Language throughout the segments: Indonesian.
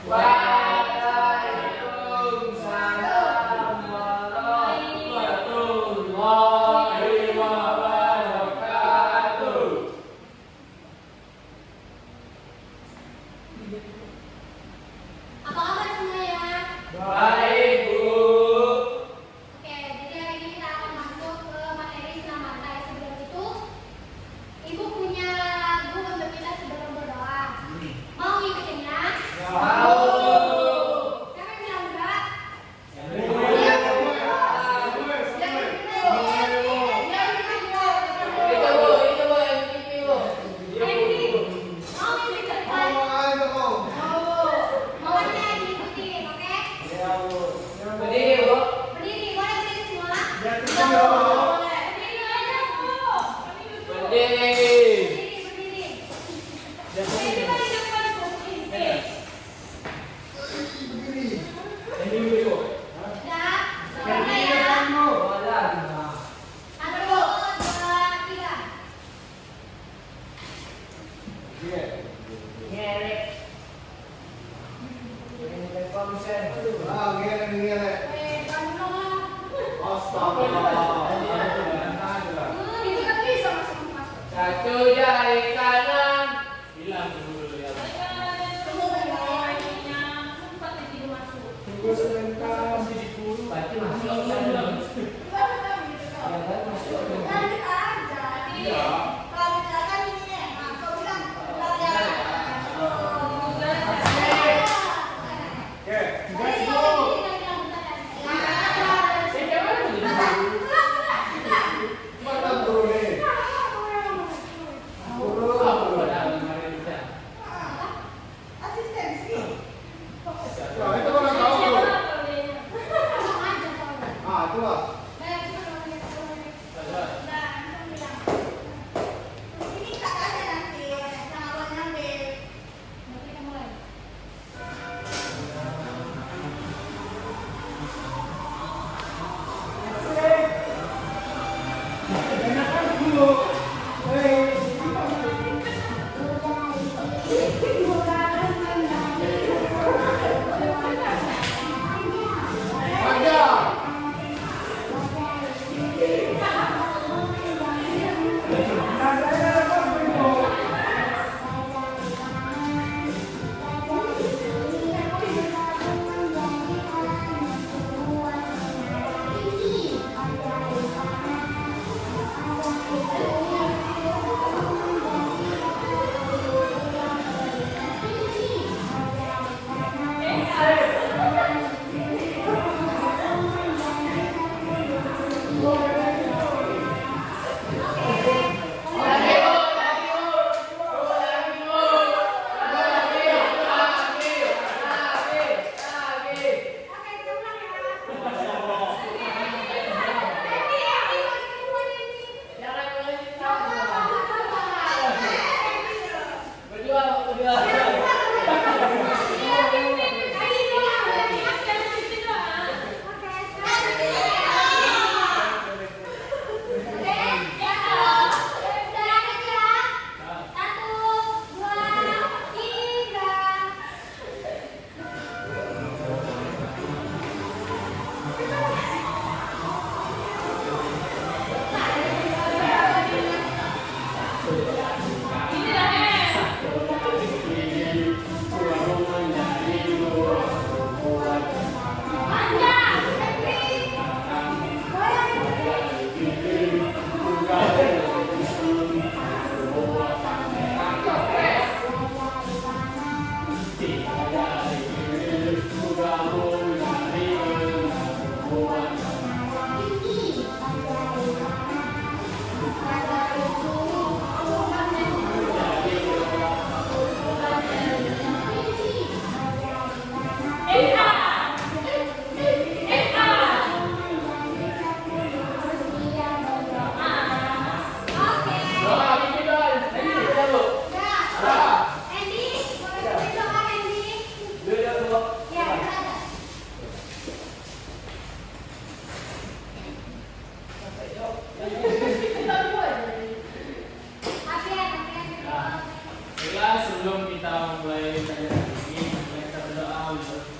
Waalaikumsalam warahmatullahi wabarakatuh. Apa kabar semuanya? Baik, Bu. Oke, jadi hari ini kita akan masuk ke materi senam mata. Sebelum itu, Ibu punya lagu untuk kita sebelum berdoa. Mau ngikutinnya? Mau. Siapa yang bilang enggak? Satu jari kanan. Bilang dulu ya. Tunggu sebentar, masih di puluh. Berarti masuk.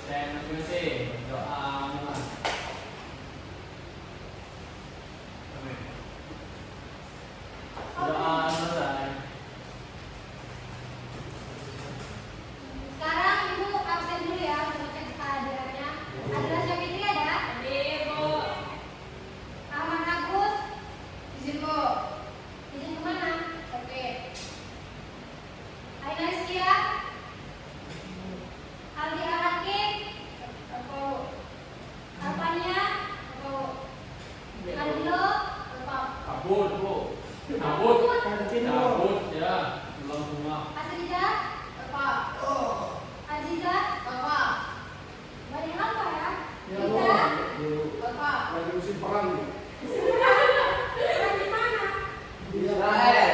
saya masing-masing doa mulai. Doa selesai. Sekarang Ibu absen dulu ya untuk cek kehadirannya. Adalah Syafitri ada? Ibu. Ahmad Agus, Izin, Bu. izin kemana? Oke. Aina Rizkia, Aldi Hakim, Aku. Alpania, Aku. Aldo, Kabut, Bu. Kabut. Kabut ya. Belum rumah. Asriza, Bapak. Aziza, Bapak. banyak apa ya? Ya, Kita, Bapak. lagi musim perang nih. di mana? Israel.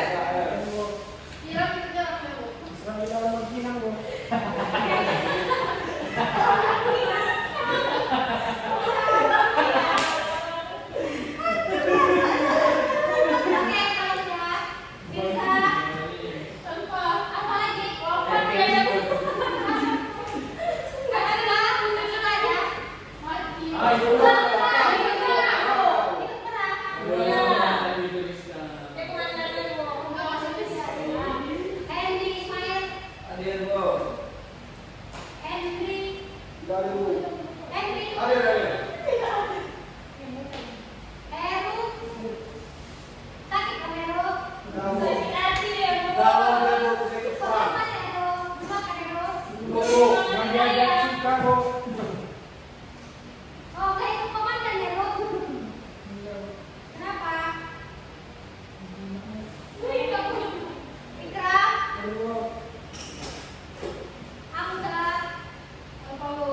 Kira kita jalan ya, Bu. Israel dalam Madinah, Bu. Oke, kalau sudah bisa. Tanpa. Apa lagi? Wafat ya, Bu. Nggak ada, muncul aja. Mati. Ayo. Ikut perang. Tadi tuliskan. Ya, kemana dulu, Bu? Enggak masuk bisa. Henry Ismail, Hadir, Bu. Henry, Dari, Bu. Henry, Hadir. Heru, sakit kan Heru? Nah, Bu. Hati ya, Bu. Dalam dan Bu, saya ikut perang. Mas Heru, cuma kan Heru? Bu, yang diajak suka, Bu. Oh, kayak ikut komandan Heru? Kenapa? Ikram, Bu. Hamza, Aku.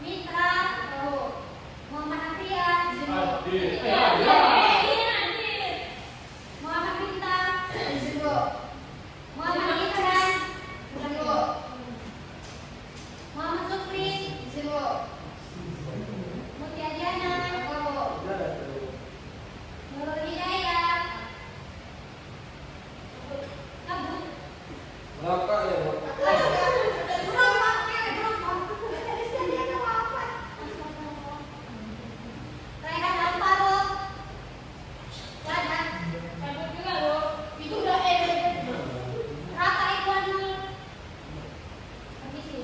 Mitra, Muhammad Afrian, Hadir. Muhammad Bintang, Izin, Bu. Muhammad Ikran, Izin, Bu. Muhammad Sukri, Izin, Bu. Mutia Diana, Aku. Nurul Hidayah, Kabut, Berapa ya, Bu? Raihan Alvaro, Ladan, Cabut juga, Bu. Itu udah Raka Ikhwanul, Permisi,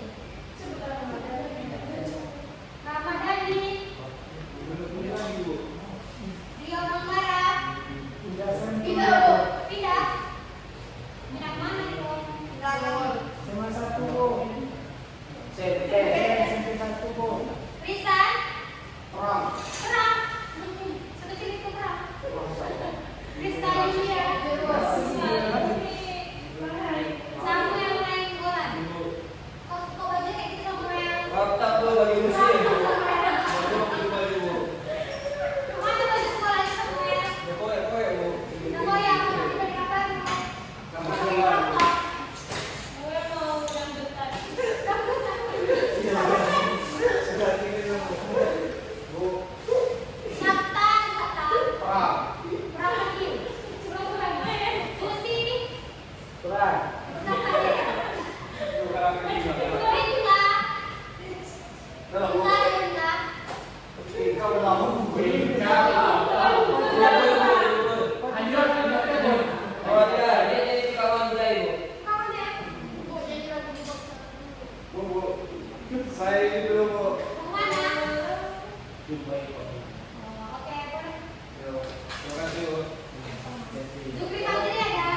Ramadhani, Rio Mangara, Pindah, Bu. Pindah, Pindah mana itu? Pindah, Bu. Sama satu, Bu. SMP 1, Bu. Risan, Perang. Perang, satu sini itu Perang, Rizka Yulia, Samuel Nainggolan. Kok baju kayak gitu Samuel? Tetap, Bu, lagi musim. Baju, Bu. Kemana baju sekolahnya Samuel? Ya, Bu, Bu. Nama yang dari kapan? Kamu Sama jalan. yang apa? Gue mau yang dekat. Sudah gini, Bu. Sabta, Perang. Perang lagi. Susi, Perang. Sabta ya. Perang kedua. Linda, Kalau, Bu. Linda, Kau udah mau, Bu. Oh, dia kawan saya, Bu. kawannya. Bu, jadi lagu di box. Bu, Bu. Saya ini dulu, Bu. Kemana? Dubai. Oh, oke, boleh. Yo, terima kasih, Bu. Zukri Fajri ada?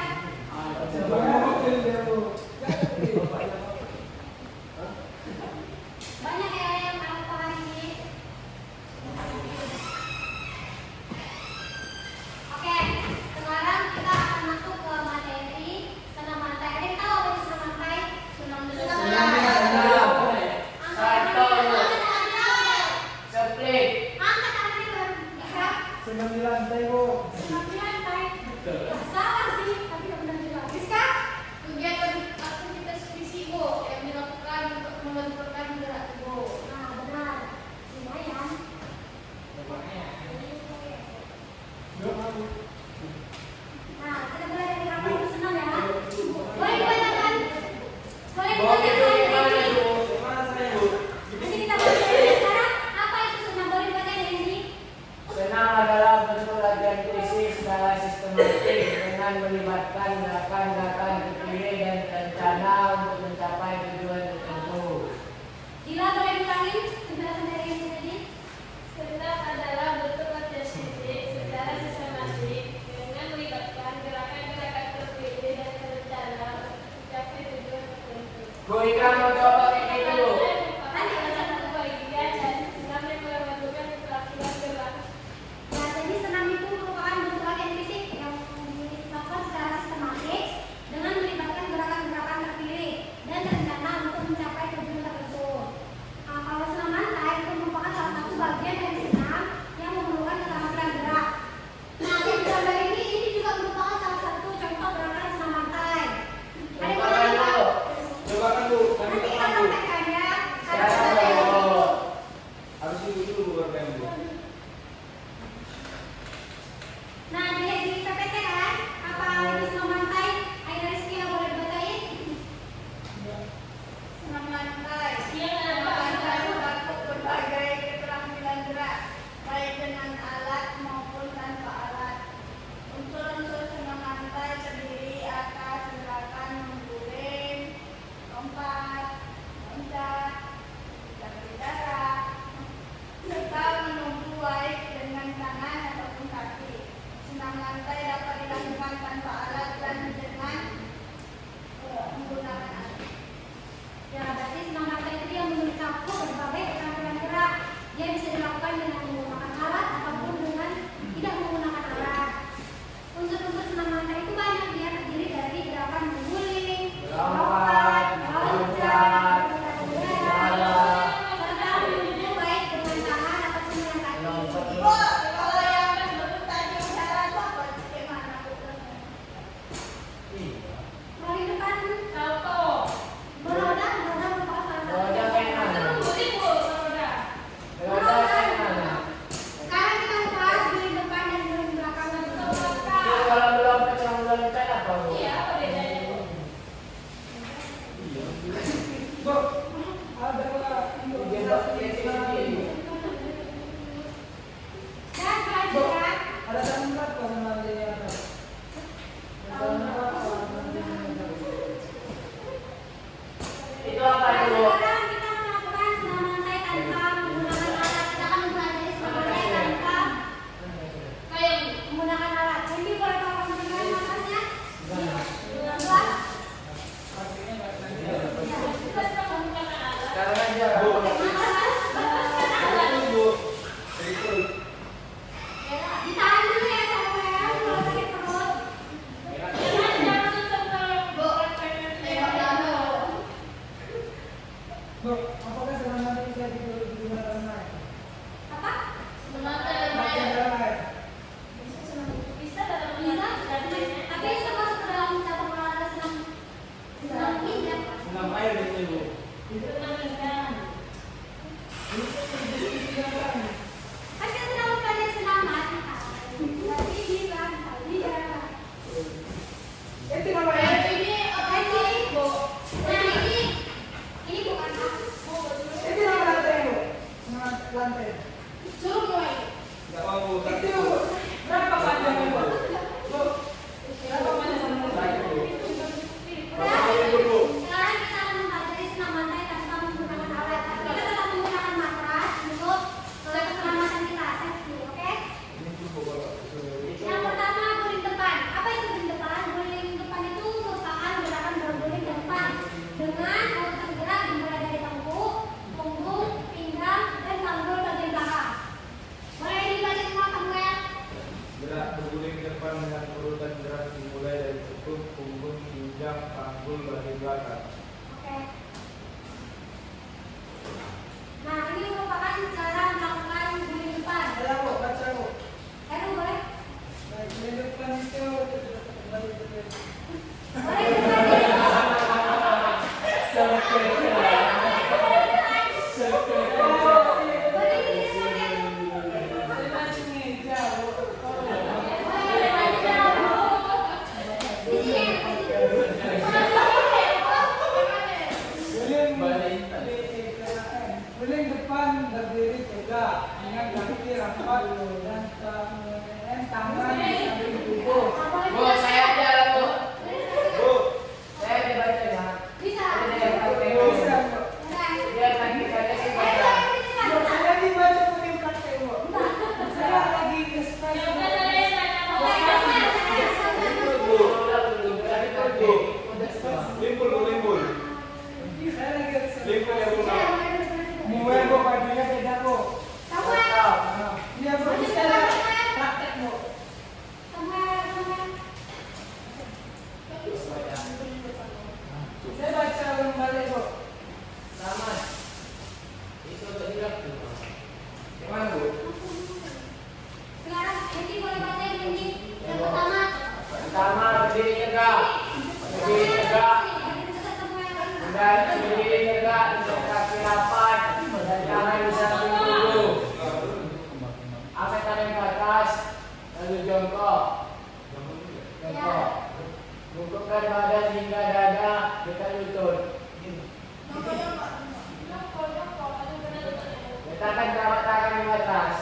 Banyak ya yang alfa hari ini. Oke, sekarang kita akan masuk ke materi senam lantai. Ada yang tahu apa itu senam lantai? Senang Seplik. Angkat tangannya baru. Ikhram. Senang di lantai, Bu. Senam di lantai. Ya, salah sih, tapi nggak benar juga. Rizka? kegiatan aktivitas fisik, Bu, yang dilakukan untuk membentukkan gerak tubuh. Nah, benar. Lumayan. Nah, kita mulai dari apa itu senam ya? Boleh dibayangkan? Boleh dibayangkan? dengan melibatkan gerakan-gerakan terpilih dan rencana untuk mencapai tujuan tertentu. Dila boleh diulangi penjelasan dari ini tadi? Senam adalah bentuk latihan fisik secara sistematik dengan melibatkan gerakan-gerakan terpilih dan terencana untuk mencapai tujuan tertentu. Bu Ika mau coba ini dulu. Nanti ada satu bagian dan senam yang melakukan keterampilan gerak. Ya, jadi senam itu merupakan bentuk latihan fisik yang dilakukan secara sistematis dengan melibatkan gerakan-gerakan terpilih dan terencana untuk mencapai tujuan tertentu. Kalau senam lantai itu merupakan salah satu bagian dari senam yang memerlukan keterampilan gerak. Nah, di gambar ini juga merupakan salah satu contoh gerakan senam lantai. Ada Coba yang dulu. mau Coba kan Bu, kami nanti kita tekan Bu. praktekkan ya. Ya, Cara Bu. Harus ibu dulu Bu kan Bu. Nah, dilihat di PPT kan? Apa itu senam lantai? Ayo Rizky yang boleh dibacain. Senam lantai. Senam lantai mengatur berbagai keterampilan gerak, baik dengan alat maupun tanpa alat. Unsur-unsur senam lantai terdiri atas gerakan mengguling, lompat, loncat, berbicara, serta menunggu baik dengan tangan ataupun kaki. Senam lantai dapat dilakukan tanpa alat dan dengan menggunakan alat. Ya, berarti senam lantai itu yang mencakup berbagai keterampilan gerak. Dia bisa dilakukan dengan menggunakan alat ataupun dengan tidak menggunakan alat. Unsur-unsur senam lantai itu banyak. Dia terdiri dari gerakan mengguling, Lompat, loncat, berbicara. serta menunggu baik dengan tangan ataupun dengan kaki. Lompat. Bu, kalau yang betul tadi cara itu apa? Gimana Bu? Iya. Paling depan Salto. beroda merupakan salah satu. Beroda kayak mana? Kemudian Bu, roda. Beroda kayak mana? Sekarang kita bahas guling depan dan guling belakang. Itu kalau melompat sama meloncat apa Bu? Iya, apa bedanya Bu? Bu, ada Bikin basket ini. Dan selanjutnya ada tempat kok sama di atas. Itu apa Nah, dulu? sekarang kita melakukan senam lantai tanpa menggunakan alat. Kita akan mempelajari senam lantai tanpa Kayak menggunakan alat. Jadi boleh tolong berikan nafasnya? Dua. Sekarang aja Bu. Itu Bu. Itu. Ditahan dulu ya sampai kalau sakit perut. Bu, apakah senam lantai bisa digunakan lain? Apa? Latihan jalan lain. Bisa. Tapi itu masuk ke dalam satu olahraga senam indah. Senam air gitu Bu. Kan kita sedang mempelajari senam lantai. Tapi bisa dia. Itu namanya. Nah, ini bukan aku. Itu nama lantai Bu. Nama lantai. Enggak mau Bu. Itu berapa panjangnya Bu? Bu. Berapa panjang lantai Bu? Sekarang kita akan mempelajari senam lantai tanpa menggunakan alat. Tapi kita tetap menggunakan matras untuk keselamatan kita, safety, oke? Yang pertama guling depan. Apa itu guling depan? Guling depan itu merupakan gerakan berguling ke depan dengan urutan gerak dimulai dari tengkuk, punggung, pinggang, dan panggul bagian belakang. Boleh dibaca semua Samuel? Gerak berguling ke depan dengan urutan gerak dimulai dari tekuk, punggung, pinggang, panggul, bagian belakang. Oke. Nah, ini merupakan cara melakukan guling depan. Ada Bu, baca Bu. Heru boleh? Nah, di depan itu Boleh dibaca. Boleh dibaca. Di sini. guling depan berdiri tegak dengan kaki rapat dan tangan tangan sambil tubuh. Bu, saya aja lah bu. Saya dibaca ya. Bisa. Ini yang pakai Bisa, bu. Bu. Biar nanti pada sih baca. Bu, saya dibaca pakai praktek, Bu. Saya lagi nge-stress. Coba saya tanya mau Saya lagi mulai, Bu, bajunya beda, Bu. Iya, Bu, bisa praktek, Bu. Saya baca ulang balik, Bu. Sama. Itu untuk dilap tuh. Gimana, Bu? Sekarang Hendy boleh bacain Hendy. Yang pertama. Pertama berdiri tegak. Berdiri tegak. Dan berdiri tegak untuk kaki rapat dan tangan di samping tubuh. Angkat tangan ke atas, lalu jongkok. Jongkok. Bungkukkan badan hingga dada dekat lutut. Letakkan telapak tangan di atas.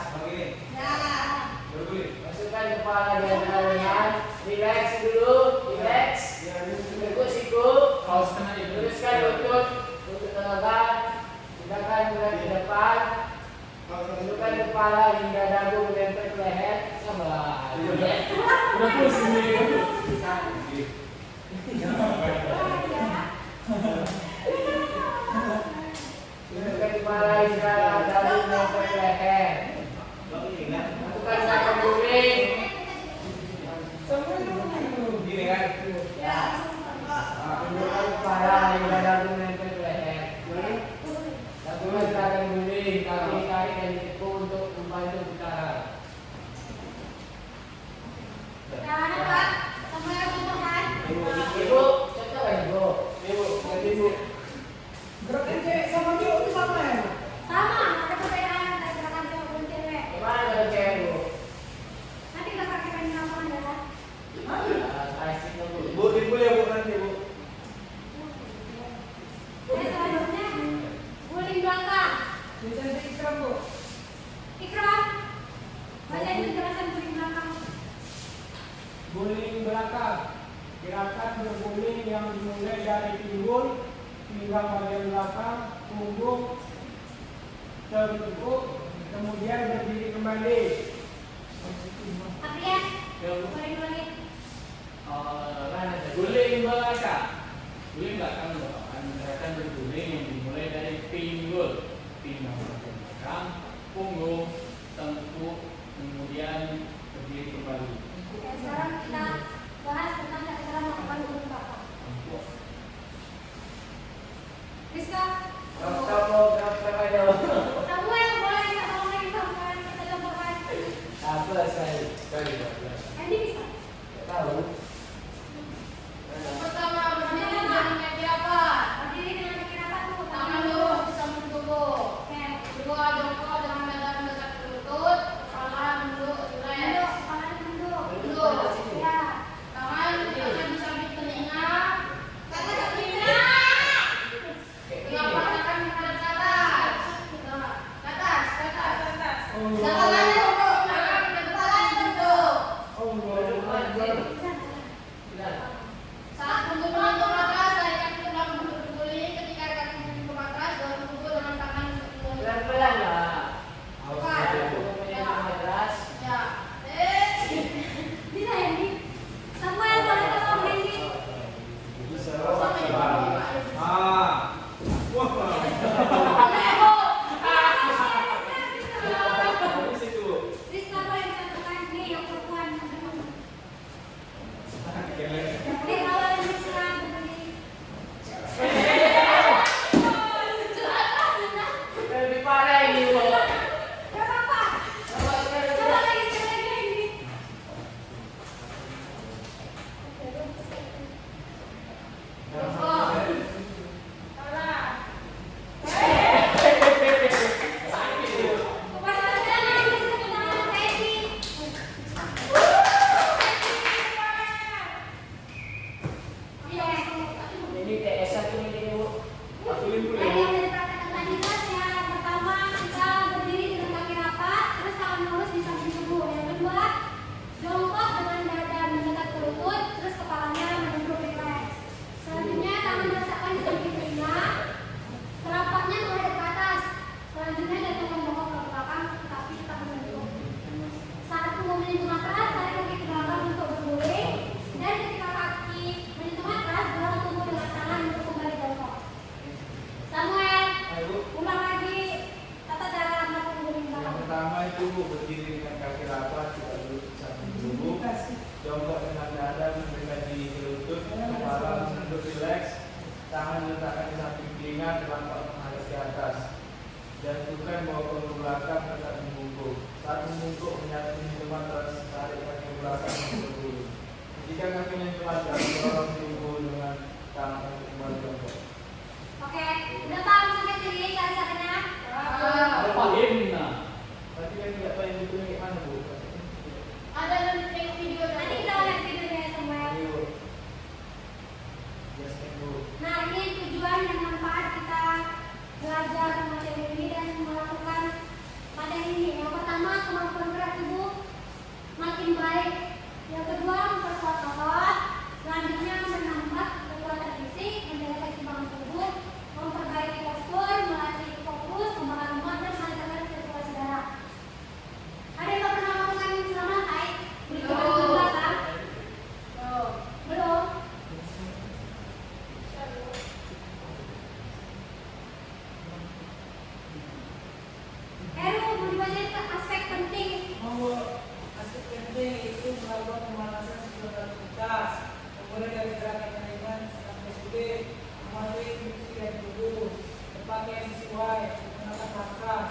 Masukkan kepala di antara lengan. Relax dulu, relax. Tekuk siku. Luruskan lutut, lutut tegak. Tegakkan berat di depan. Masukkan kepala hingga dagu menempel ke leher. Sama. Udah pusing nih. Masukkan kepala hingga dagu menempel ke leher. Masukkan kaki guling. Sampai dulu. Tundukkan kepala hingga dagu menempel ke leher. Lakukan gerakan guling, kaki tarik dan ditekuk untuk membantu putaran. Ibu, contoh kan ibu? Ibu, ganti ibu. Gerakan cewek sama cowok itu sama ya, Bu? Sama, ada perbedaan antara gerakan cowok dan cewek. Gimana kalau cewek ibu? Nanti kita praktekkan di lapangan ya. Asik dong bu. Bu, dipul ya Bu nanti Bu. Selanjutnya, guling belakang. Bisa diikram, Bu. Ikram, bacain penjelasan guling belakang. Guling belakang, gerakan berguling yang dimulai dari pinggul, pinggang bagian belakang, punggung, tertekuk, kemudian berdiri kembali. Aprian, guling lagi. Guling belakang. Guling belakang merupakan gerakan berguling yang dimulai dari pinggul, pinggang bagian belakang, punggung, tengkuk, kemudian berdiri kembali. Oke, sekarang kita bahas tentang cara melakukan guling belakang. Rizka, Berapa aja? Samuel boleh minta tolong lagi Samuel, kita contohkan. Apa sekali? Hendy bisa. Tahu? Pertama, berdiri dengan kaki rapat. Berdiri dengan kaki rapat tuh, Tangan lurus di samping tubuh. berdiri dengan kaki rapat, tidak duduk di samping tubuh. Jongkok dengan dada mendekati lutut, kepala menunduk rileks, tangan diletakkan di samping telinga, telapak menghadap ke atas. Jatuhkan bawa ke belakang tetap membungkuk. Saat membungkuk menyatu cuma terus tarik kaki ke belakang untuk dulu. Jika kakinya jelajah, dorong tubuh dengan tangan untuk kembali jongkok. Oke, udah paham sampai sini cara-caranya? Apa himna? Tapi kan tidak tahu yang itu kayak mana, Bu? Ada nanti video Nanti kita lihat videonya Samuel. Ayo. Jelaskan, Bu. Nah, ini tujuan dan manfaat kita belajar materi ini dan melakukan materi ini. Yang pertama, kemampuan gerak tubuh makin baik. Yang kedua, memperkuat otot. Selanjutnya, menambah kekuatan fisik, menjaga keseimbangan tubuh, memperbaiki postur, melatih fokus, membakar lemak dan melancarkan sirkulasi darah. Ada yang pernah melakukan selama naik? Belum. Belum. Mau dibacain aspek penting. Aspek penting itu melakukan pemanasan sebelum aktivitas, kemudian dari gerakan yang ringan sampai sulit, mematuhi fungsi dan tubuh, tempatnya yang sesuai, menggunakan nafas,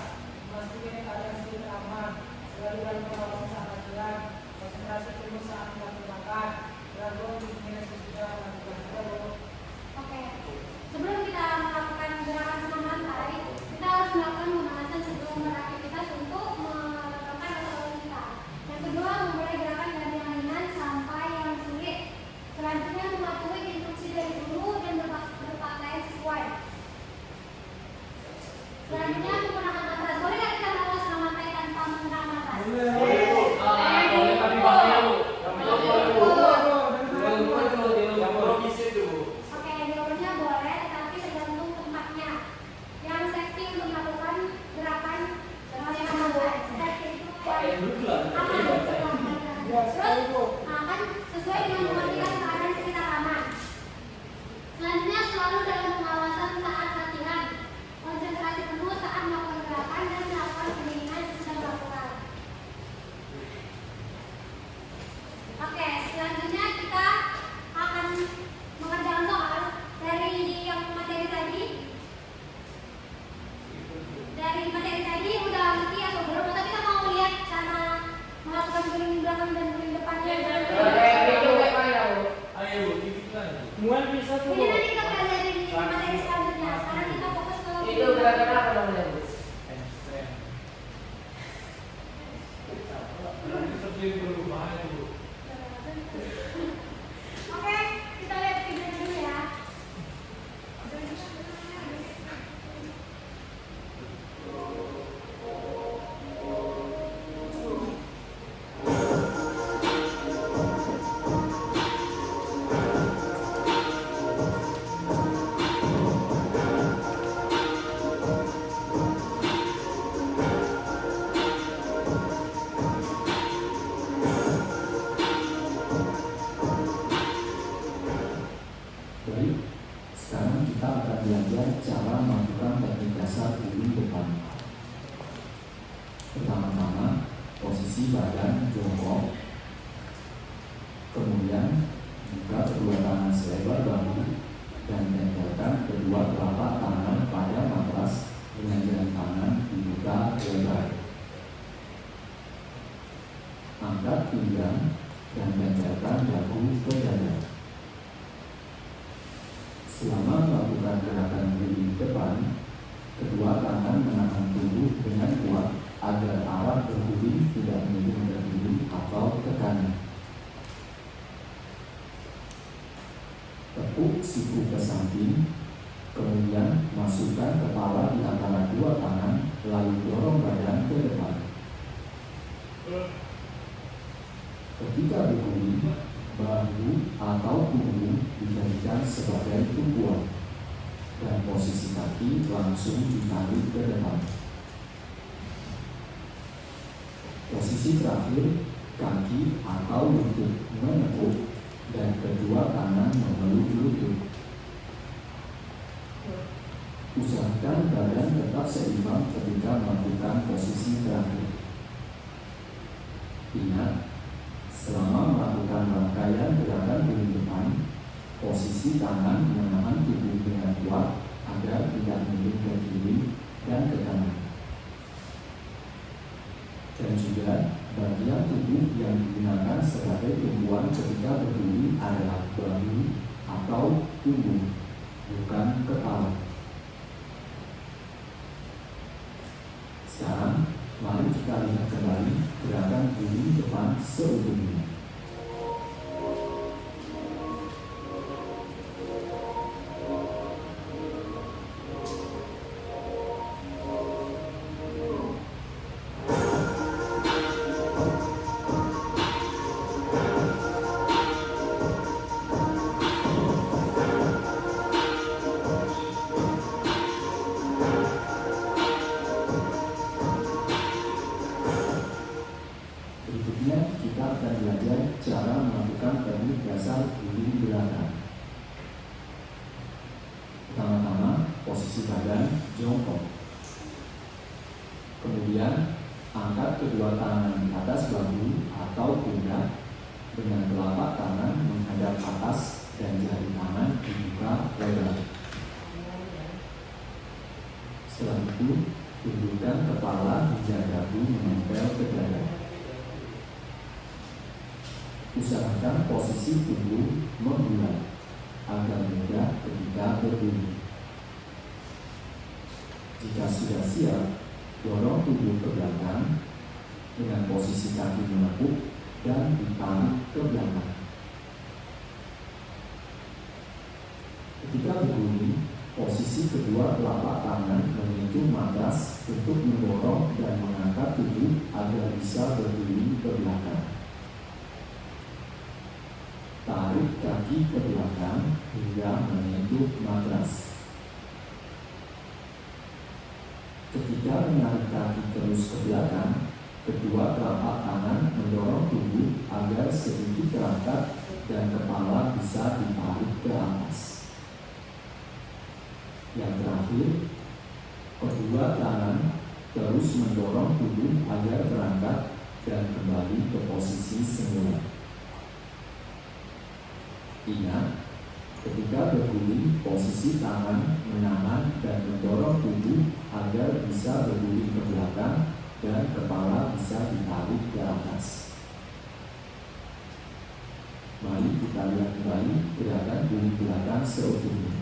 memastikan keadaan sulit aman, selalu dalam pengawasan saat latihan, konsentrasi penuh saat melakukan makan, gangguan pikiran sesudah melakukan terlalu. Oke. Sebelum kita melakukan gerakan senam lantai, kita harus melakukan pemanasan sebelum beraktivitas untuk meregangkan otot kita. Yang kedua, memulai gerakan dari yang ringan sampai yang sulit. Selanjutnya, mematuhi instruksi dari guru dan berpakaian sesuai. Selanjutnya, menggunakan matras. Boleh nggak kita melakukan senam lantai tanpa menggunakan matras? Boleh tapi bahaya, Bu. Yang profisi itu, Bu. Oke, jawabannya boleh, tetapi tergantung tempatnya. Yang safety untuk melakukan gerakan senam lantai. Safety itu Yang dulu lah. aman. Terus, akan sesuai dengan memastikan keadaan sekitar aman. Selanjutnya, selalu dalam pengawasan saat latihan. Konsentrasi penuh saat melakukan gerakan dan melakukan pendinginan sesudah melakukan. Oke, selanjutnya kita akan mengerjakan soal dari yang materi tadi. Dari materi tadi udah ngerti atau belum? Atau kita mau lihat cara melakukan guling belakang dan guling depannya? Itu kayak mana, Bu? Ayo, Bu, kita. Mual bisa tuh. Ini nanti kita pelajari di materi selanjutnya. Sekarang kita fokus ke Itu gerakan apa namanya, Bu? Seperti dulu bahaya, Bu. Oke, kita lihat video dulu ya. Baik, sekarang kita akan belajar cara melakukan teknik dasar guling depan. Pertama-tama, posisi badan jongkok. Kemudian, buka kedua tangan selebar bahu dan tempelkan kedua telapak tangan pada matras dengan jari tangan dibuka lebar. Angkat pinggang dan tempelkan dagu ke dada. Selama melakukan gerakan guling depan, kedua tangan menahan tubuh dengan kuat agar arah berguling tidak miring ke kiri atau ke kanan. Tepuk siku ke samping, kemudian masukkan kepala di antara dua tangan, lalu dorong badan ke depan. Ketika berguling, bahu atau punggung dijadikan sebagai tumpuan dan posisi kaki langsung ditarik ke depan. Posisi terakhir, kaki atau lutut menekuk dan kedua tangan memeluk lutut. Usahakan badan tetap seimbang ketika melakukan posisi terakhir. posisi tangan menahan tubuh dengan kuat agar tidak miring ke kiri dan ke kanan. Dan juga bagian tubuh yang digunakan sebagai tumpuan ketika berdiri adalah bahu atau punggung, bukan kepala. Sekarang, mari kita lihat kembali gerakan guling depan seutuhnya. Berikutnya kita akan belajar cara melakukan teknik dasar guling belakang. Pertama-tama posisi badan jongkok. Kemudian angkat kedua tangan di atas bahu atau pundak dengan telapak tangan menghadap atas dan jari tangan dibuka lebar. Setelah itu, tundukkan kepala hingga dagu menempel ke dada. Usahakan posisi tubuh membulat agar mudah ketika berdiri. Jika sudah siap, dorong tubuh ke belakang dengan posisi kaki menekuk dan ditarik ke belakang. Ketika berdiri, posisi kedua telapak tangan menyentuh matras untuk mendorong dan mengangkat tubuh agar bisa berdiri ke belakang. Tarik kaki ke belakang hingga menyentuh matras. Ketika menarik kaki terus ke belakang, kedua telapak tangan mendorong tubuh agar sedikit terangkat dan kepala bisa ditarik ke atas. Yang terakhir, kedua tangan terus mendorong tubuh agar terangkat dan kembali ke posisi semula. Ingat, ketika berguling, posisi tangan menahan dan mendorong tubuh agar bisa berguling ke belakang dan kepala bisa ditarik ke atas. Mari kita lihat kembali gerakan guling belakang seutuhnya.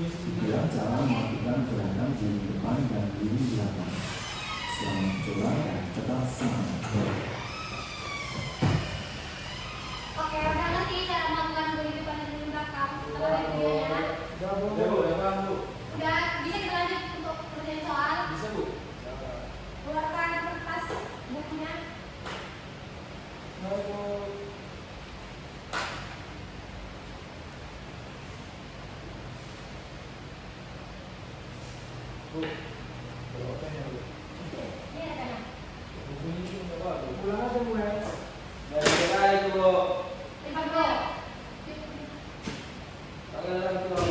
Inilah cara melakukan gerakan guling depan dan guling belakang. Selamat mencoba dan tetap semangat. Oke, udah ngerti cara melakukan guling depan dan guling belakang. Setelah videonya, udah bisa kita lanjut untuk kerjaan soal. Bisa, Bu? Keluarkan kertas bukunya. Bu, berapa Bu? Ini ada kan? Bukunya itu berapa, Bu? Pulang aja mulai. Dari kira itu, Bu. Lipat dulu. Pakai dalam itu, Bu.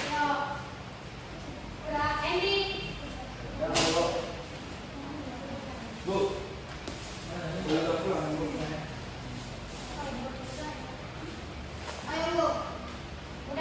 Yo. Udah ending. Jangan, Bu. Bu. Udah pulang, Bu. Ayo Bu. Udah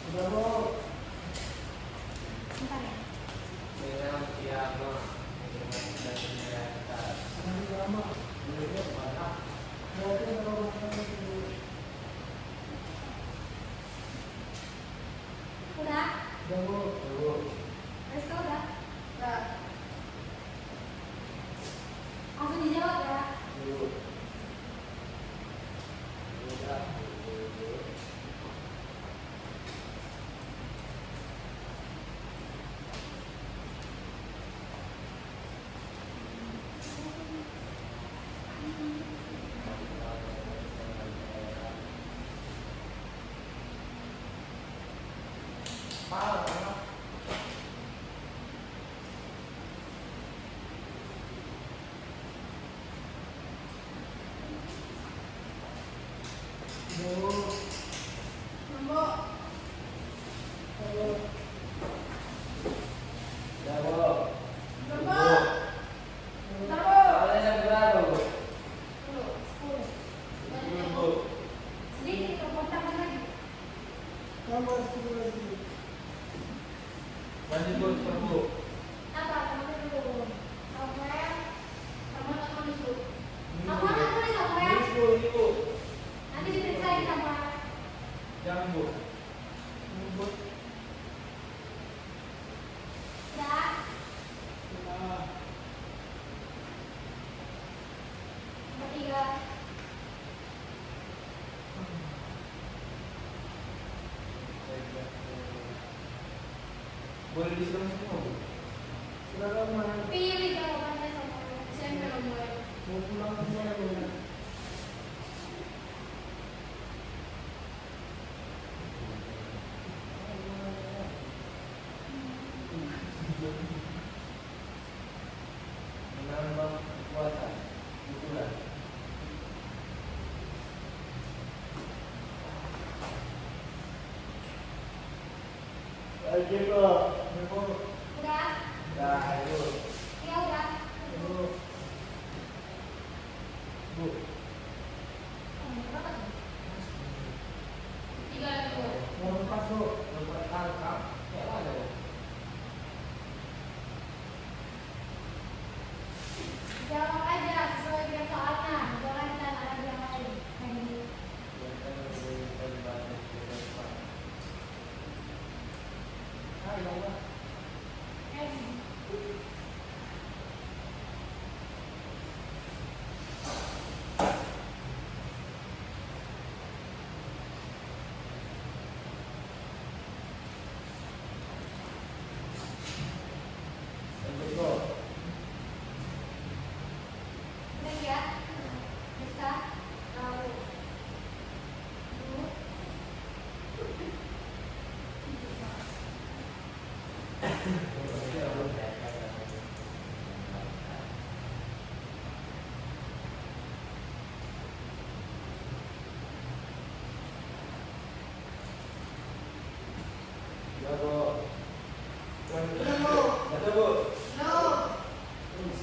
Sudah Bu. Bentar ya. Nanti lama. Oke, kalau makan dulu. Udah? Sudah Bu. Rizka udah? Udah. Langsung dijawab ya. Bu. Nombor. Halo. Nombor. Nombor. 10. Sedikit perpotongan lagi. Tambah 10 lagi. Lanjut Bu, cepat Bu. Apa? Kamu dulu. Software. Kamu tulis dulu. Kamu tulis software. Ini Bu. Nanti diperiksain sama. Jangan Bu. Nombor. Udah. Sudah. Nomor 3. Boleh disuruh semua Bu. Sudah lama. Pilih jawabannya sama. Saya nomor. Mau pulang ke mana Bu? Menambah kekuatan. Itulah. Oke Bu. Udah. Dah, ayo. Ya udah. Bu. Berapa tuh? 3 lagi Bu. Mau lepas Bu. Nomor angka. Ya ada Bu. Jawab aja sesuai dengan soalnya. Jangan kita ada yang lain. Kayak gini. Ayo Pak. Kayak gini. Lanjut Bu. Udah ya. Bisa. Tahu. Bu. Ya Bu. Udah Bu. Ada Bu. No.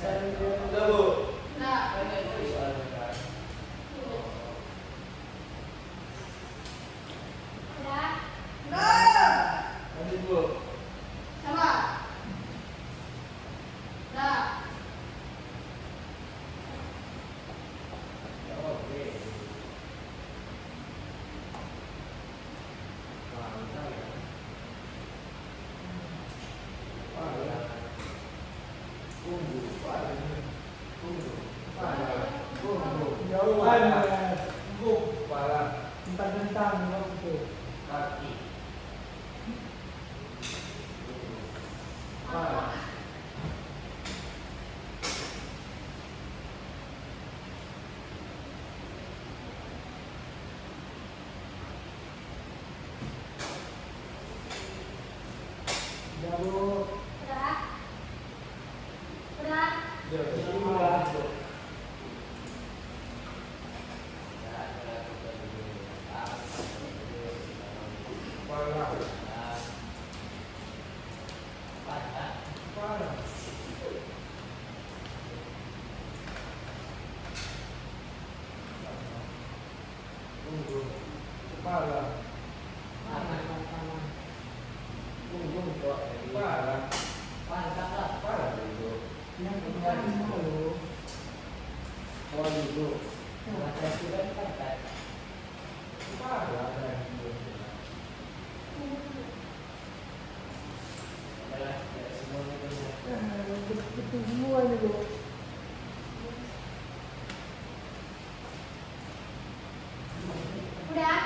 Ada Bu. Nah. Udah. Lanjut Bu. Sama. Udah. Oke. Mantap ya. Tunggu, Jauhan. tunggu, kepala, Tentang waktu. kaki, Apa? Jauh. Udah. Udah. dia bersimpulan. Kepala. Kepala. Yang kepala lo. Itu semua ini lo. Udah?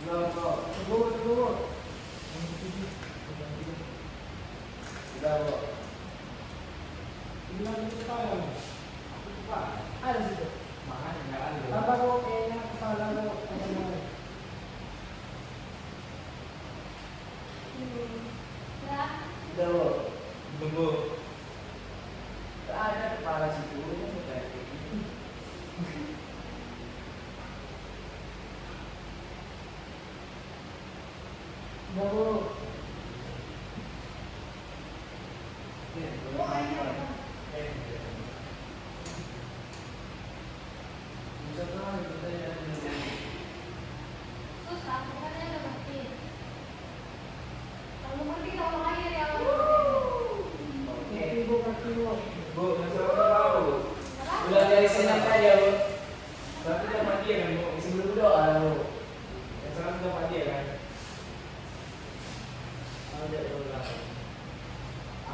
Tunggu. Bilang itu kepala lo. Ada situ. Apa kok kayaknya kepala lo ada mana? Udah? Tunggu. Tak ada kepala situ. Udah bu. Susah, bukannya udah ngerti. Kalau ngerti kita ulang lagi dari awal. Ngerti bu. Bu, masalah tahu. Apa? Udah dari senang aja, Bu. Berarti udah mati ya kan, Bu? Sebelum berdoa, Bu. Yang sekarang udah mati ya kan? Ada ulang.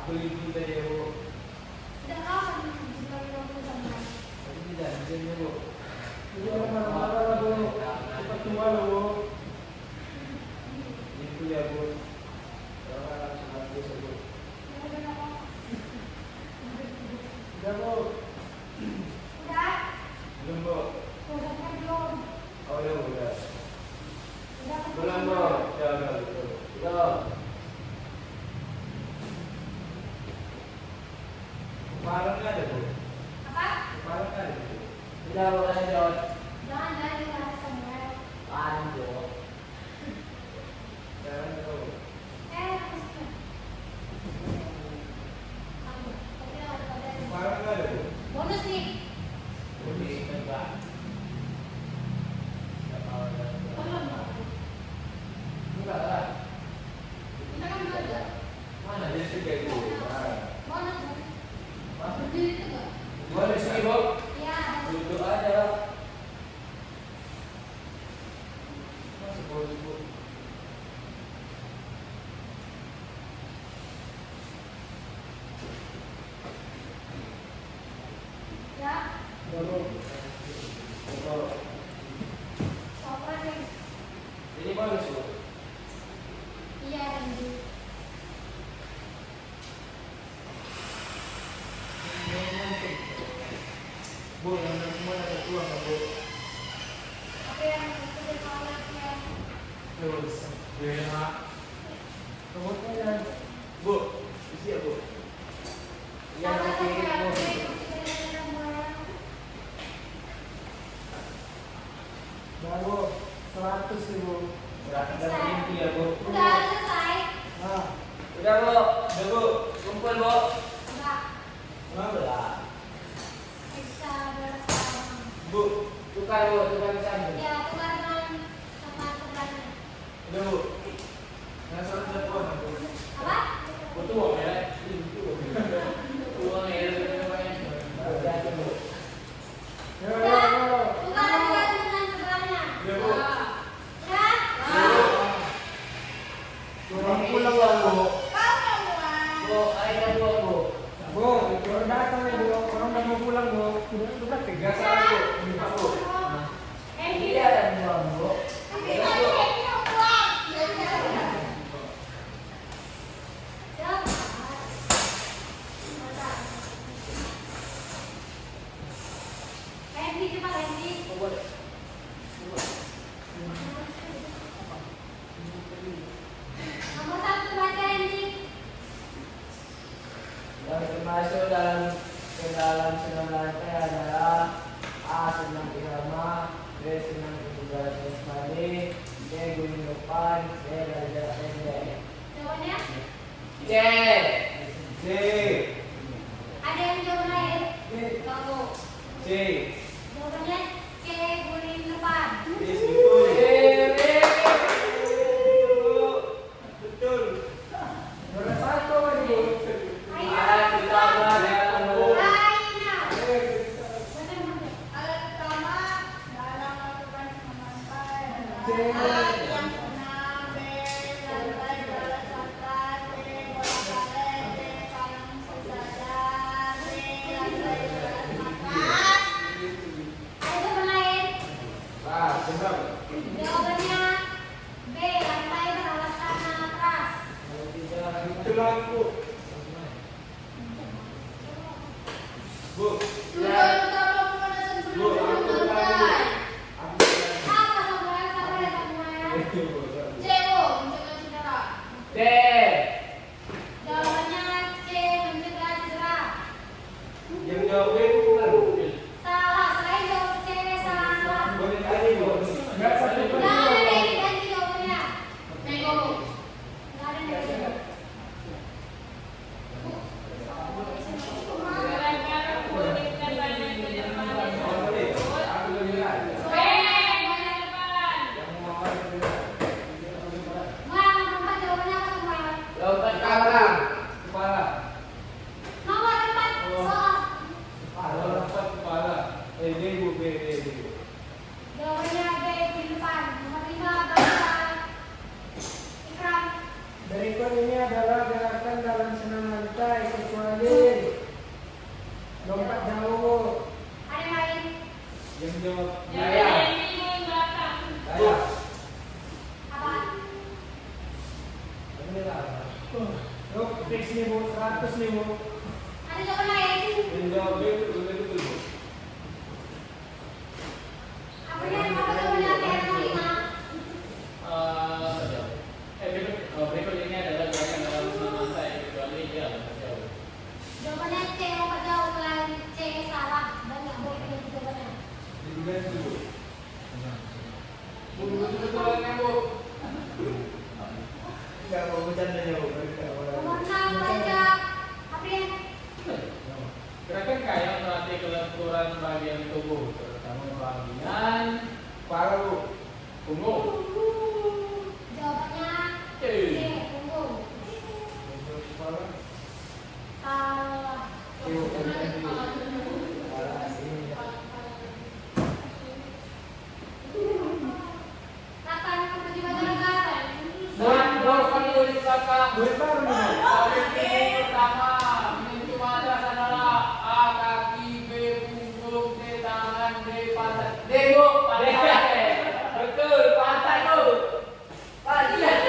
Aku libur tadi ya, Bu. Udah kapan sebagai waktu sama? Tapi tidak, bisa Bu. Ini orang marah-marah bu. Cepat tua lo bu. Itu ya, Bu. Orang langsung habis ya, Bu. Udah bu. Udah? Belum, Bu. Udah kan belum? Oh, udah, Bu, udah. Udah kan Belum, Bu. Udah, Bu. Udah. Kepala nggak ada, Bu. Apa? Kepala nggak ada, Bu. Udah, Bu, lanjut. Jangan dari rasa Samuel. Lanjut. Jangan, Bu. Maksudnya. Tapi ada pada Kepala nggak ada, Bu. bonus nih. Ini enggak. Enggak tahu ada. Belum. Enggak lah. Kita kan belajar. Mana dia sih kayak gitu? Bonus. Mas, Berdiri itu enggak? Boleh sih, Bu. Iya. Duduk aja. masuk boleh, Bu. Ya. Udah bu. Betul. Sopan nih. Ini bagus, Bu. Iya, Randy. Bu, yang semua ada keluar, Bu. Apa yang sudah kawannya? Terus, ya. Robotnya yang Bu, isi ya, Bu. Yang kiri, Bu. udah bu. 100 sih bu. Berarti ada mimpi ya, Bu. Udah selesai? Nah, Udah, Bu. Udah, Bu. Kumpul, Bu. Enggak. Enggak. Bisa bersama. Bu, Tukar, Bu. Tukar sana. Ya, tukar dengan sama sebenarnya. udah, Bu. Yang satu udah keluar, Bu. Apa? Betul, Bu. Ya. Uang ya, udah aja, Bu. ya Udah. ya. Tukar juga dengan sebenarnya. Udah, Bu. Udah. Kurang pulang lah bu. Kau keluar. Bu, ayo, Bu. Bu. Bu, orang datang ya bu. Orang udah mau pulang bu. Udah Tiga tiga. salah, Bu. Ini, Bu. Ini ada uang, Bu. Randy, cepat Randy. Boleh. Nomor 1 baca Randy. Yang termasuk dalam ke dalam senam lantai adalah A senam irama, B B. Senang bertugas garis balik. C. Guling depan. D. Lari jarak pendek. Jawabannya? C. C. Ada yang jawab lain? C. Kamu. C. Jawabannya C. Guling depan. Yes, betul. Betul. Juara 1 kan Ibu? Alat utama dalam Lainnya. Alat utama dalam melakukan semangkai C. adalah yang senang, B. Lantai balas lantai, C. Bola karet, D. Palang sejajar, D. Lantai balas lantai. Ada jawaban lain? Ah, benar. Jawabannya B. Lantai beralas tanah keras. Betul aku. Bu. Tujuan utama pemanasan Bu, sebelum aku lantai. Apa sabar ya semuanya? C. Mencegah cedera. D. Jawabannya C. Mencegah cedera. Yang jawabnya benar. Salah. Selain jawab C salah. Boleh tadi, Bu. Enggak satu per Nggak ada dua. yang diganti jawabannya. Nego. Nggak ada yang diganti. Gara-gara kulit katanya ke depan. Aku lebih aja. B. Banyak depan. Yang mau ada. Wah, nomor 4 jawabannya apa semuanya? Jawaban kepala. Kepala. Nomor 4 soal. Nomor 4 kepala. D, Bu. B. Jawabannya B di depan. Nomor 5 bahasa Ikram. Berikut ini adalah gerakan dalam senam lantai kecuali lompat jauh. Ada yang lain? Yang jawab Yang saya. ini belakang. Saya. Apa? Yuk, fix nih Bu, 100 nih Bu. Ada jawaban lain? Yang jawab B betul, Bu. Apa jawabannya B nomor 5? Berikut ini adalah gerakan dalam senam lantai kecuali dia lompat jauh. Jawabannya C lompat jauh. Selain C salah dan nggak boleh ganti jawabannya. Diganti, Bu. Bu, betul-betulannya, Bu. Enggak mau bercandanya, Bu. Nomor 6 baca April. Gerakan kayak melatih kelenturan bagian tubuh, terutama bagian Kepala, Bu. punggung. Jawabannya C punggung. Untuk kepala. Salah. Yuk, ganti. Kepala sini. Rakan pergi baca negara. Dan dorong dulu di belakang. Boleh baru nih Bu. Baris ini pertama. Pintu atas adalah A kaki, B punggung, C tangan, D pantat. D, Bu. Pantat. Betul, pantat, Bu. Pantat.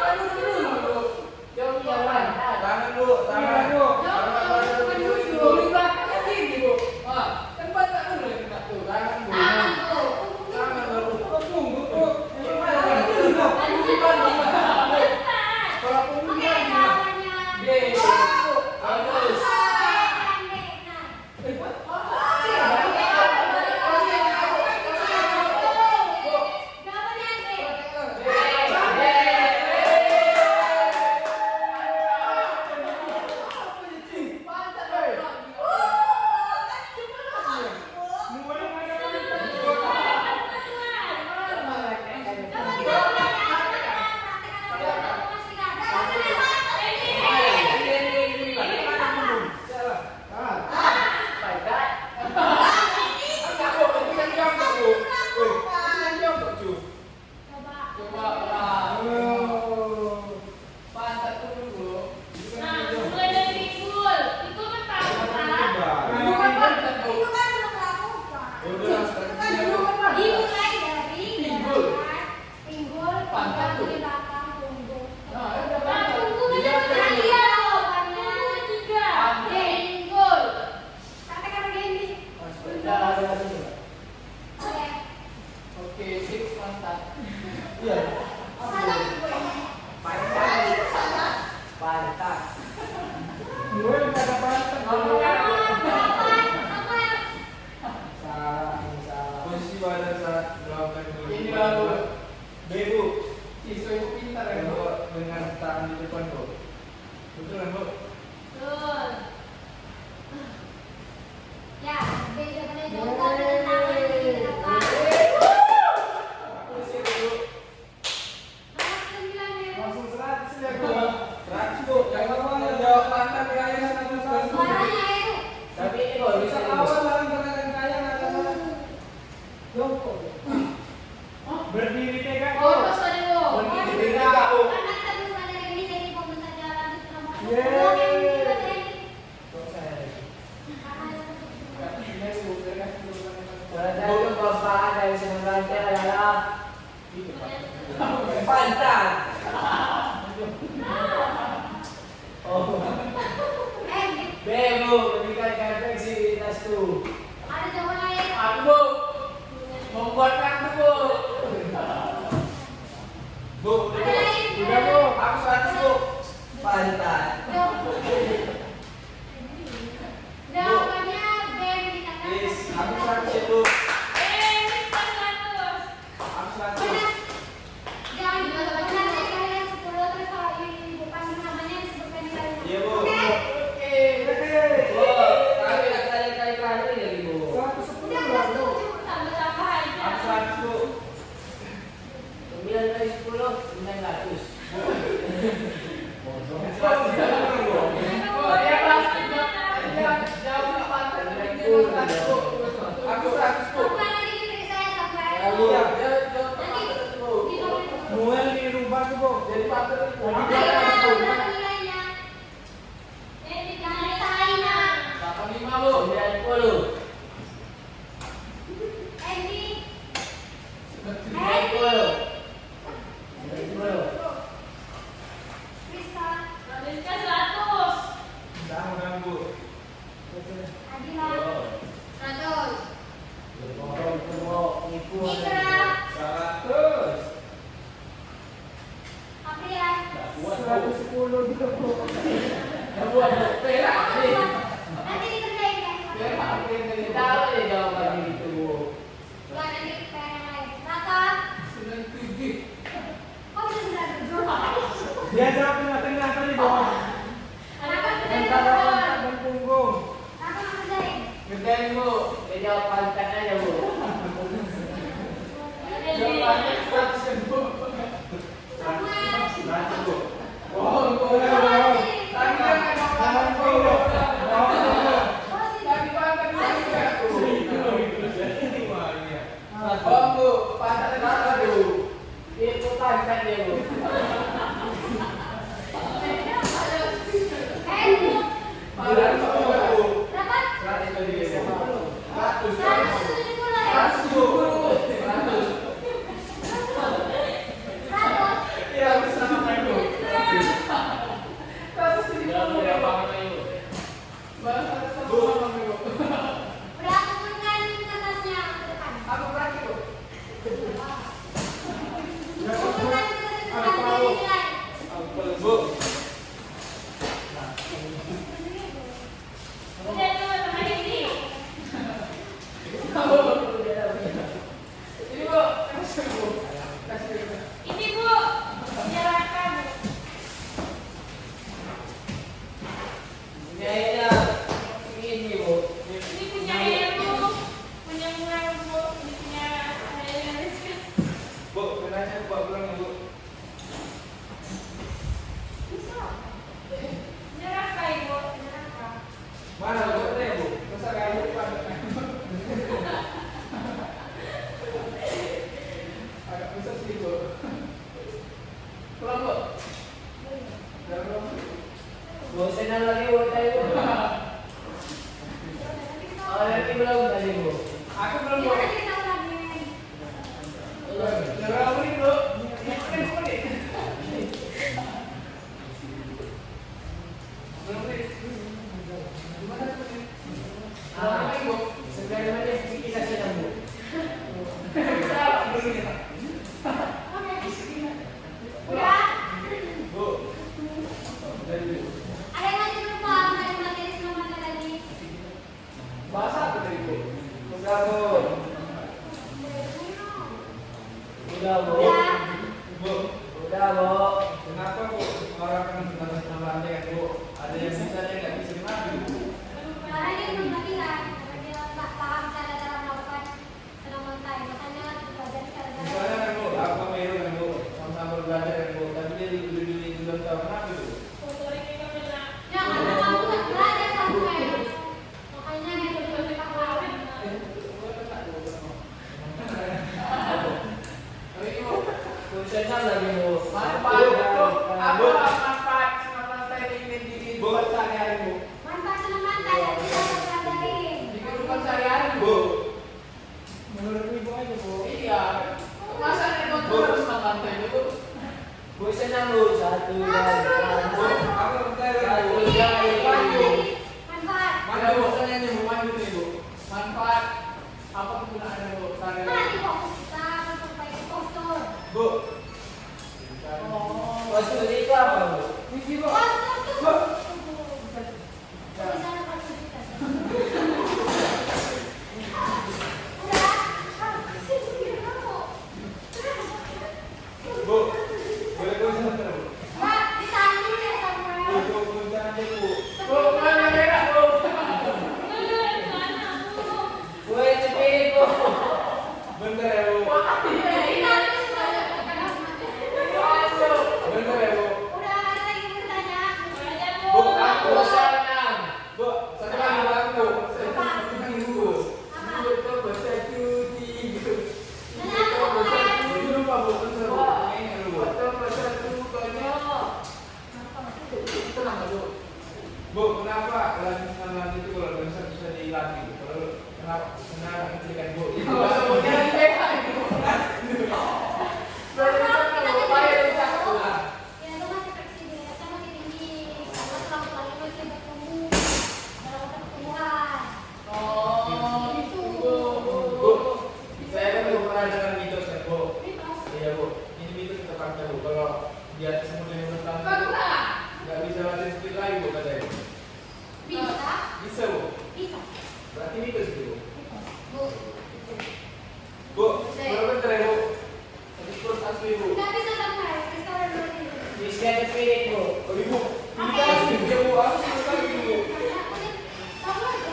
Aduh, dulu. Jauh pantat. Tangan, Bu. Tangan. Bu. Dulu di belakang ini, Bu. Ah, kan pantat dulu yang kena tuh. Tangan, Bu. Tangan tuh. Tangan, baru. Tunggu Bu. Kalau punggung Oke, kan jawabannya D. Bagus. Posisi badan salah. Jongkok. Berdiri tegak. Oh, terus ada Bu. Berdiri tegak, Bu. Karena kita belum ada ini jadi fokus saja lanjut ke nomor 10. Yeay. Yang ini baca ini. Kok saya? Salah satu manfaat dari senam baca adalah Pantat. B, Bu, meningkatkan fleksibilitas tubuh. Ada jawaban lain? Aku, Bu, membuat kartu, Bu. Bu, Ada lain? Udah, Bu. aku 100, Bu. Pantat. Jawabannya B meningkatkan Yes, aku fleksibilitas 100 ya, tubuh. Bu. Kita 100. Aku 100. Benar. Jangan benar tadi kalian 10 terus kalau ini bukan namanya disebutkan di kalian. Iya, Bu. Oke. Bu, kami akan kali-kali lagi, Bu. 110 Udah lah, Bu. Tambah-tambah aja. Aku 100, Bu. 9 kali 10, 900. Oh, ya, Mas. Jawab pantat. Aku 100, Bu. Bukan lagi diberi saya sampai. Iya, jawab pantat, Bu. Noel dirubah tuh, Bu. Jadi pantat, Bu. Berapa nilainya? Jangan disalahin, ah. 85, Bu. 90. Andy. 90. 90. Krista. Rizka 100. Jangan, Bu. Adila. 100. Borong semua nipu. Ikra. 100. Aprilia. 110 juga, Bu. Buat perak nih. Nanti dikerjain ya. Perak apa yang tadi tahu ya jawaban itu. Bukan nanti pengen yang lain. Raka. 97. Kok bisa sudah berjuang? Dia jawab tengah-tengah tadi, Bu. Raka sudah Antara berjuang. pantat dan punggung. Raka nggak kerjain. Kerjain, Bu. Dia jawab pantat aja, Bu. Jawabannya 100 ya, Bu. Samuel. 100, Bu. Oh, Bu. Samuel. Tadi kan ada pantat, Bu. Oh, sini. Tadi pantat juga, Bu. Wah, iya. Oh, Bu. Pantat berapa, Bu? Itu pantat dia, Bu. Andrew. Pantat juga, Bu. Berapa? 100 tadi, Bu. 100. 170 ya? 100, Bu. 100. 100. Iya, bisa sama, Bu. 100 ini, Bu. Bahasa sama, Bu. Udah aku berikan kertasnya ke depan. Aku praktik, Bu. Kumpulkan kertas ke depan dari nilai. Bu. Udah itu sama ini. Ini, Bu. Kasih, Bu. Kasih, Bu. Ini Bu. Menyerahkan. Kayaknya ini, Bu. Ini punya Ayahku. Punya Murah Bu. Ini punya saya Rizka. Bu, kenanya bawa pulang ya, Bu. Menyerahkan Ibu. Menyerahkan. Mana Bu? Ada ya, Bu? Masa kayak Bu pantat. Agak besar sih, Bu. Pulang, Bu. Bosenan lagi, Bu. Tadi, Bu. Oh, nanti belum tadi, Bu. Aku belum, Bu. Gimana kita ulangnya? Jangan beri, Bu. Ini Bu nih. Belum beri. Gimana, Bu? Ah, Bu. 9 menit kita sedang, Bu. Berapa dulu ya, Pak? Udah? Bu. Dari Bu. Ada yang masih lupa dari materi sebelum materi lagi? Bahasa apa tadi, Bu? Udah, Bu. Udah, Bu. Udah. Bu. Udah, Bu. Kenapa, Bu? Orang kan sebenarnya sama lantai kan, Bu? Ada yang bisa, ada yang nggak bisa dimadu, Bu. Karena dia belum latihan, karena dia nggak paham cara-cara melakukan senam lantai. Makanya belajar cara-cara. Misalnya kan, Bu, aku sama Iro kan, Bu, sama-sama belajar kan, Bu, tapi dia belum tahu kenapa, Bu. Fotonya kita pernah. Ya, karena kamu nggak belajar Samuel. Makanya dia belum paham. Senang lagi Bu. Manfaat itu apa manfaat senam lantai ini di kehidupan sehari-hari Bu? Manfaat senam lantai yang kita pelajarin. Di kehidupan sehari-hari Bu. Menurut ibu aja bu. Iya. Masa itu harus senam lantai Bu? Bu senang Bu, satu dua Satu. Aku bentar Satu. Bu. Iya, manfaat. Ada Bu, tanya Bu, lanjut nih Bu. Manfaat apa kegunaannya Bu? Sehari-hari. Melatih fokus kita, memperbaiki postur. Bu. Postur itu apa Bu? Misi bu. Postur tuh. Bisa dapat tujuan. Udah. Apa sih pikiran kamu? Bu. Boleh Bu sebentar Bu. Mbak, ditanya ya sama. Bu, bentar aja Bu. Bu, mana merah Bu? Bu, cepet Bu. Bentar ya Bu. Ditanya sudah. Bentar ya Bu. Udah ada lagi yang bertanya. Bu, Bu, aku senang. Bu, sekarang aku. Sekarang Bu. Apa? Bu, itu bahasa cuti. Nanya apa kemarin? Bu, lupa Bu, bentar Bu. Ini dulu Bu. Atau bahasa banyak. Tenang Bu. Bu, kenapa latihan itu kalau bisa dilatih? Kalau kenapa implikan Bu? Itu bahasa Bu. Jangan dibekak Bu. Belajar Bu, payah bisa Bu. Ya itu masih fleksibilitasnya masih tinggi karena tulang-tulangnya masih bertumbuh dalam masa pertumbuhan. Oh, Itu. Bu, saya kan belum pernah dengar mitos ya Bu. Mitos. Iya Bu, ini mitos tepatnya Bu. Kalau di atas umur 15 tahun nggak bisa latihan speed lagi Bu katanya. Bisa. Bisa Bu, Bisa. berarti mitos itu Bu. Mitos. Bu. Bu, berapa bentar ya Bu? Habis perut asli Bu. Nggak bisa sampai. Restoran dulu dulu. Bisa spirit Bu. Oh Ibu, ini asli ya Bu, aku suka lagi Bu. Kamu aja.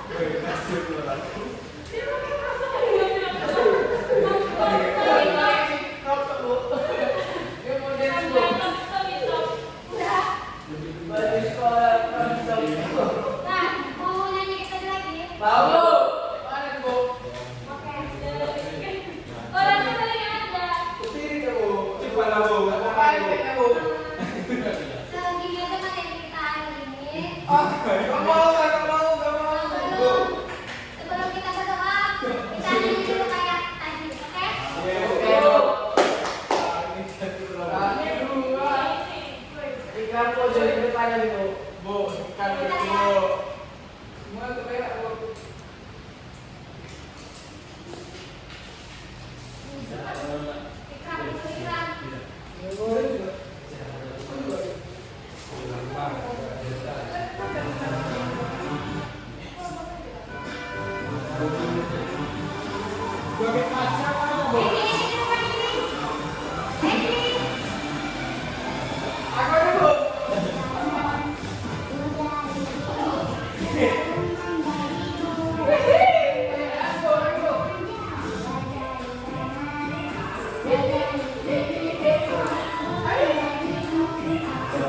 Woi, asli Bu aku. Dia modern Bu. Udah. Baju sekolah langsung. Nah, mau nyanyi kita lagi? Tahu Bu. Mana Bu? Oke. Orang itu lagi ada. Kiri ya Bu, cepat lah Bu. Ngapain mereka Bu? Segini aja materi kita hari ini. Gak mau, gak mau, gak mau. Bu. Sebelum kita berdoa, kita nyanyi dulu kayak tadi, oke? Iya Bu. Oke Bu. Ini satu dulu. Kami dua. Tiga Bu jadi depannya Bu. Bu, kan Bu. Semua terberak Bu. Ikram dulu, ikram. Ini depan ini. Ini. Aku ada Bu.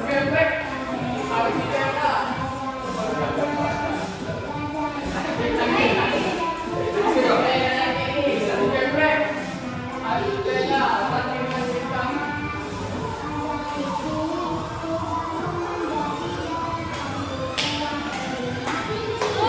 Geprek. Habis ditembak. Geprek. Habis ditembak. Sampai mencintai. Ini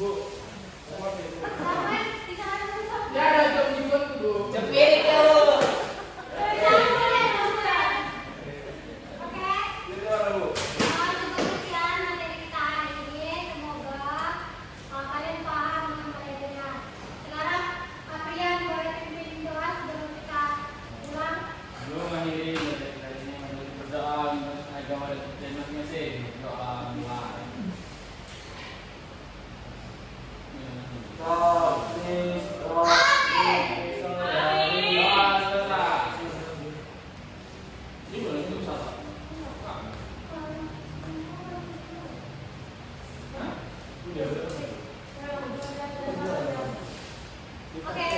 Bu. Apa itu? Sampai bisa ada susah. Ya ada jam jemput Bu. Cepet itu. Oke. Itu apa Bu? Cukup sekian materi kita hari ini. Semoga kalian paham dengan materinya. Sekarang Aprian boleh pimpin doa sebelum kita pulang. Sebelum mengakhiri materi ini, menurut berdoa menurut agama dan kepercayaan masing-masing. Doa mulai. Ini boleh untuk salah. Hah? Udah. Oke.